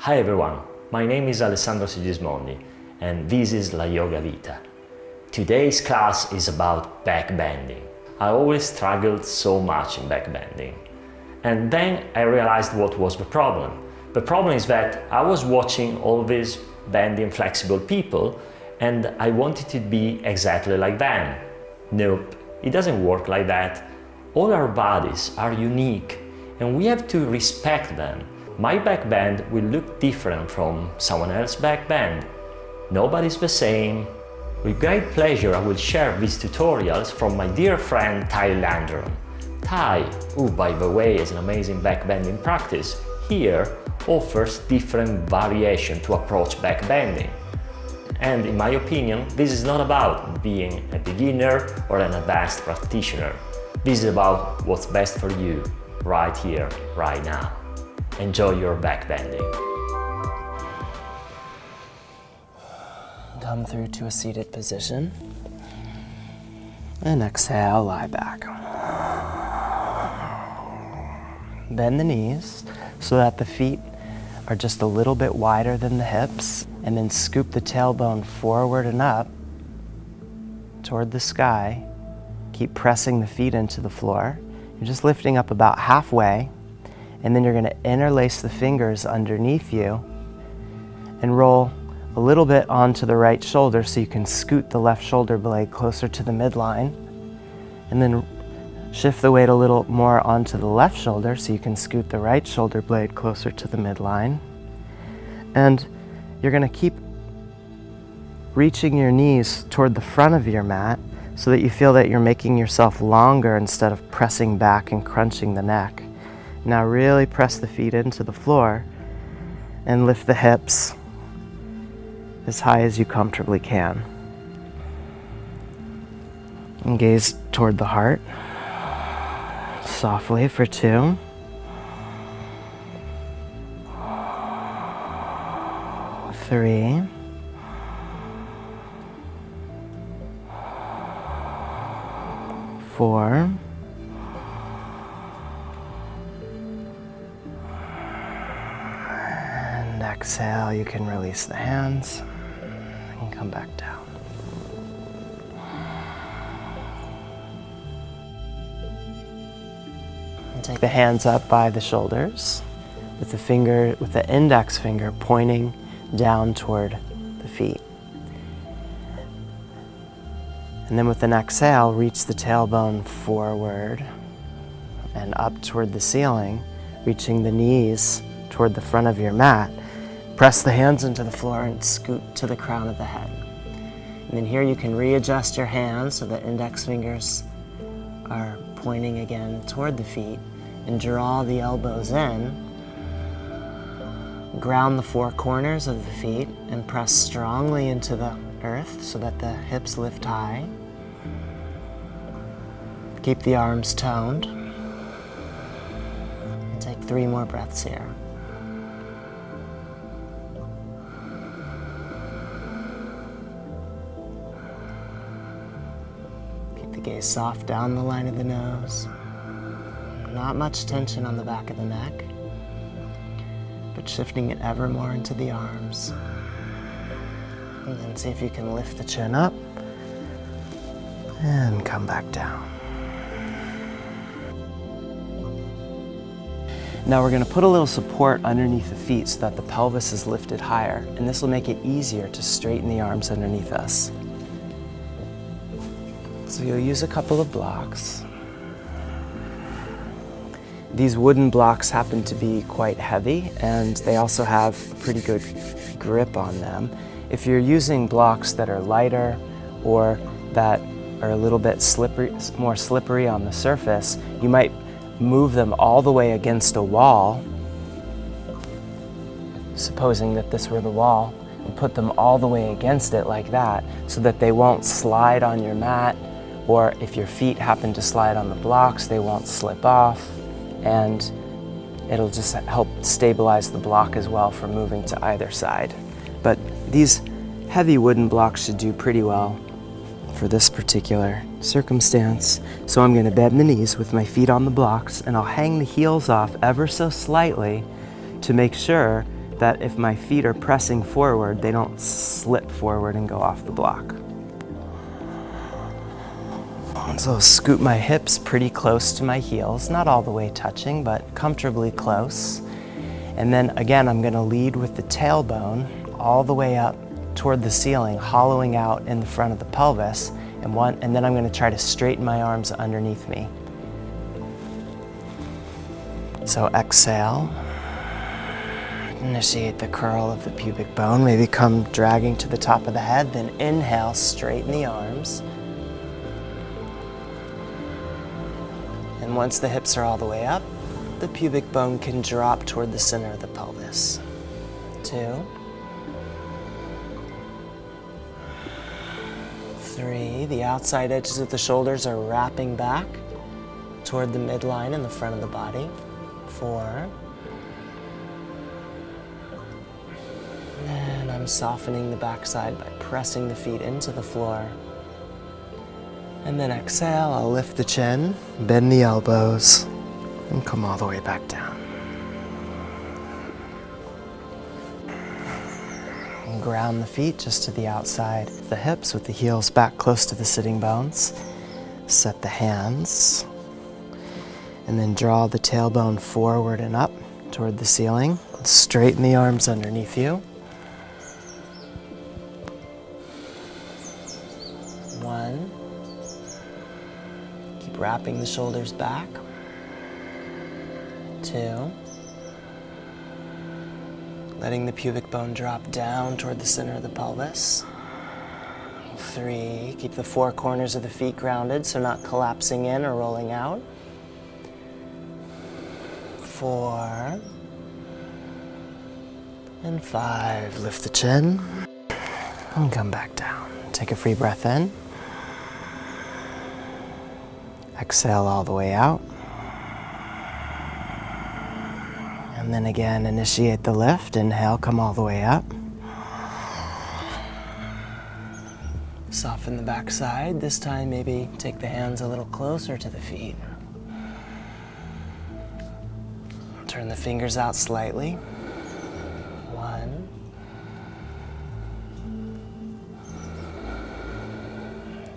Hi everyone, my name is Alessandro Sigismondi and this is La Yoga Vita. Today's class is about backbending. I always struggled so much in backbending. And then I realized what was the problem. The problem is that I was watching all these bending flexible people and I wanted to be exactly like them. Nope, it doesn't work like that. All our bodies are unique and we have to respect them. My backbend will look different from someone else's backbend. Nobody's the same. With great pleasure I will share these tutorials from my dear friend Ty Landrum. Ty, who by the way is an amazing backbending practice, here offers different variations to approach backbending. And in my opinion, this is not about being a beginner or an advanced practitioner. This is about what's best for you, right here, right now. Enjoy your backbending. Come through to a seated position. And exhale, lie back. Bend the knees so that the feet are just a little bit wider than the hips, and then scoop the tailbone forward and up toward the sky. Keep pressing the feet into the floor. You're just lifting up about halfway, and then you're going to interlace the fingers underneath you and roll a little bit onto the right shoulder so you can scoot the left shoulder blade closer to the midline, and then shift the weight a little more onto the left shoulder so you can scoot the right shoulder blade closer to the midline. And you're going to keep reaching your knees toward the front of your mat so that you feel that you're making yourself longer instead of pressing back and crunching the neck. Now really press the feet into the floor and lift the hips as high as you comfortably can. And gaze toward the heart. Softly for 2. 3. 4. And exhale, you can release the hands and come back down. Take the hands up by the shoulders with the index finger pointing down toward the feet. And then with an exhale, reach the tailbone forward and up toward the ceiling, reaching the knees toward the front of your mat. Press the hands into the floor and scoot to the crown of the head. And then here you can readjust your hands so the index fingers are pointing again toward the feet, and draw the elbows in. Ground the 4 corners of the feet and press strongly into the earth so that the hips lift high. Keep the arms toned. And take 3 more breaths here. Keep the gaze soft down the line of the nose. Not much tension on the back of the neck, but shifting it ever more into the arms. And then see if you can lift the chin up and come back down. Now we're going to put a little support underneath the feet so that the pelvis is lifted higher, and this will make it easier to straighten the arms underneath us. So you'll use a couple of blocks. These wooden blocks happen to be quite heavy, and they also have a pretty good grip on them. If you're using blocks that are lighter or that are a little bit more slippery on the surface, you might move them all the way against a wall, supposing that this were the wall, and put them all the way against it like that so that they won't slide on your mat, or if your feet happen to slide on the blocks, they won't slip off. And it'll just help stabilize the block as well for moving to either side. But these heavy wooden blocks should do pretty well for this particular circumstance. So I'm going to bend the knees with my feet on the blocks, and I'll hang the heels off ever so slightly to make sure that if my feet are pressing forward, they don't slip forward and go off the block. So scoop my hips pretty close to my heels, not all the way touching, but comfortably close. And then again, I'm gonna lead with the tailbone all the way up toward the ceiling, hollowing out in the front of the pelvis, and then I'm gonna try to straighten my arms underneath me. So exhale, initiate the curl of the pubic bone, maybe come dragging to the top of the head, then inhale, straighten the arms. And once the hips are all the way up, the pubic bone can drop toward the center of the pelvis. 2, 3, the outside edges of the shoulders are wrapping back toward the midline in the front of the body. 4, and I'm softening the backside by pressing the feet into the floor. And then exhale, I'll lift the chin, bend the elbows, and come all the way back down. And ground the feet just to the outside of the hips with the heels back close to the sitting bones. Set the hands, and then draw the tailbone forward and up toward the ceiling. Straighten the arms underneath you. 1. Keep wrapping the shoulders back. 2. Letting the pubic bone drop down toward the center of the pelvis. 3. Keep the 4 corners of the feet grounded, so not collapsing in or rolling out. 4. And 5. Lift the chin and come back down. Take a free breath in. Exhale all the way out. And then again, initiate the lift. Inhale, come all the way up. Soften the backside. This time, maybe take the hands a little closer to the feet. Turn the fingers out slightly. 1.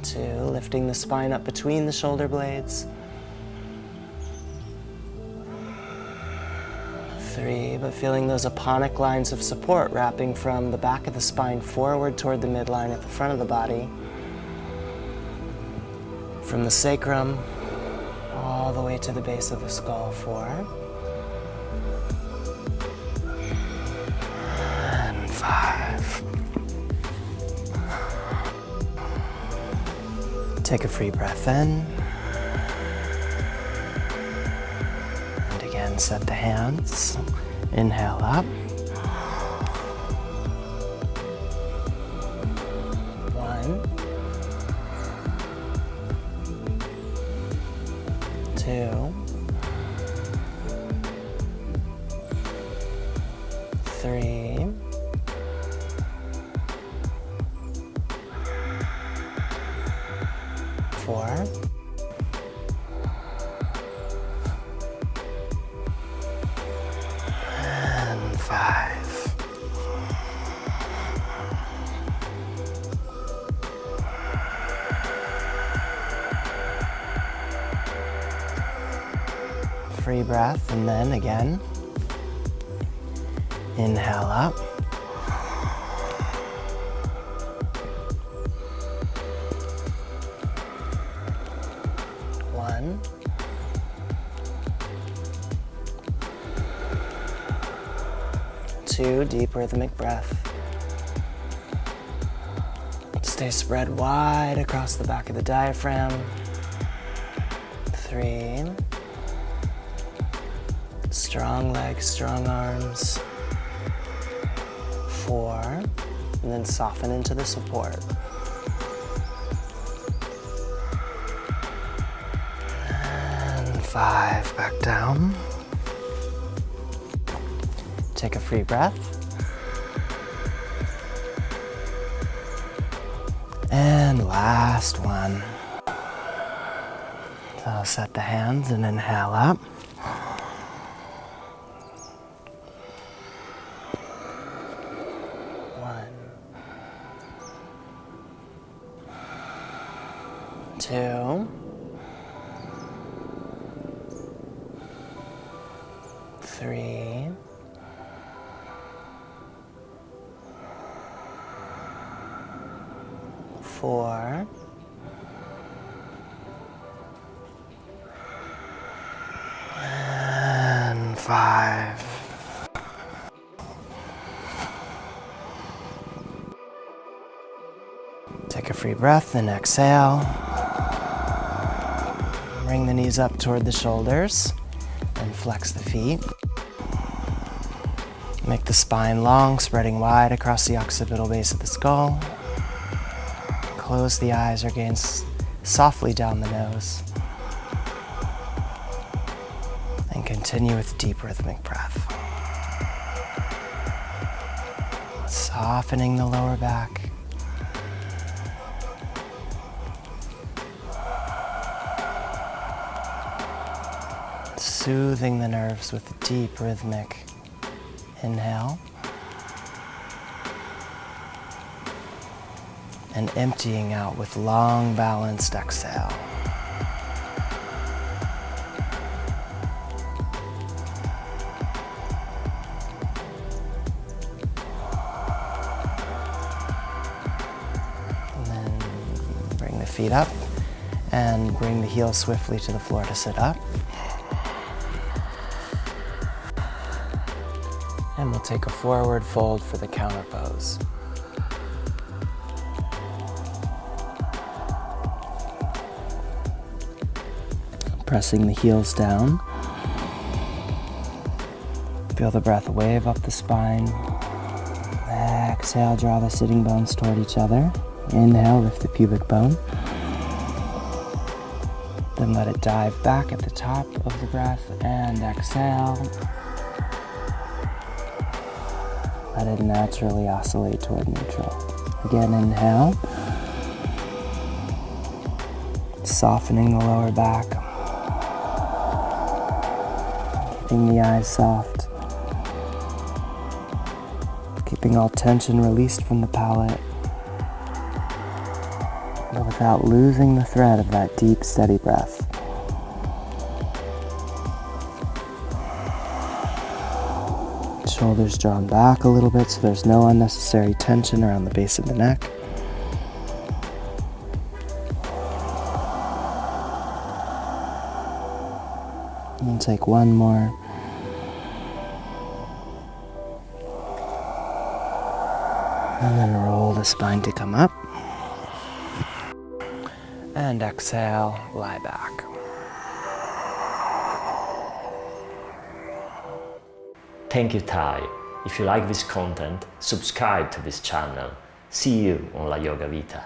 2, lifting the spine up between the shoulder blades. 3, but feeling those aponic lines of support wrapping from the back of the spine forward toward the midline at the front of the body. From the sacrum all the way to the base of the skull. 4. And 5. Take a free breath in. And again, set the hands. Inhale up. 1. 2. 3. 4. And 5. Free breath, and then again, inhale up. 1. 2, deep rhythmic breath. Stay spread wide across the back of the diaphragm. 3. Strong legs, strong arms. 4. And then soften into the support. And 5, back down. Take a free breath. And last one. So set the hands and inhale up. 2, 3, 4, and 5. Take a free breath and exhale. Bring the knees up toward the shoulders and flex the feet. Make the spine long, spreading wide across the occipital base of the skull. Close the eyes or gaze softly down the nose. And continue with deep rhythmic breath. Softening the lower back. Soothing the nerves with deep rhythmic inhale. And emptying out with long, balanced exhale. And then bring the feet up and bring the heels swiftly to the floor to sit up. And we'll take a forward fold for the counter pose. Pressing the heels down. Feel the breath wave up the spine. Exhale, draw the sitting bones toward each other. Inhale, lift the pubic bone. Then let it dive back at the top of the breath and exhale. Let it naturally oscillate toward neutral. Again, inhale. Softening the lower back. Keeping the eyes soft. Keeping all tension released from the palate. But without losing the thread of that deep, steady breath. Shoulders drawn back a little bit so there's no unnecessary tension around the base of the neck. And we'll take one more. And then roll the spine to come up. And exhale, lie back. Thank you, Ty. If you like this content, subscribe to this channel. See you on La Yoga Vita.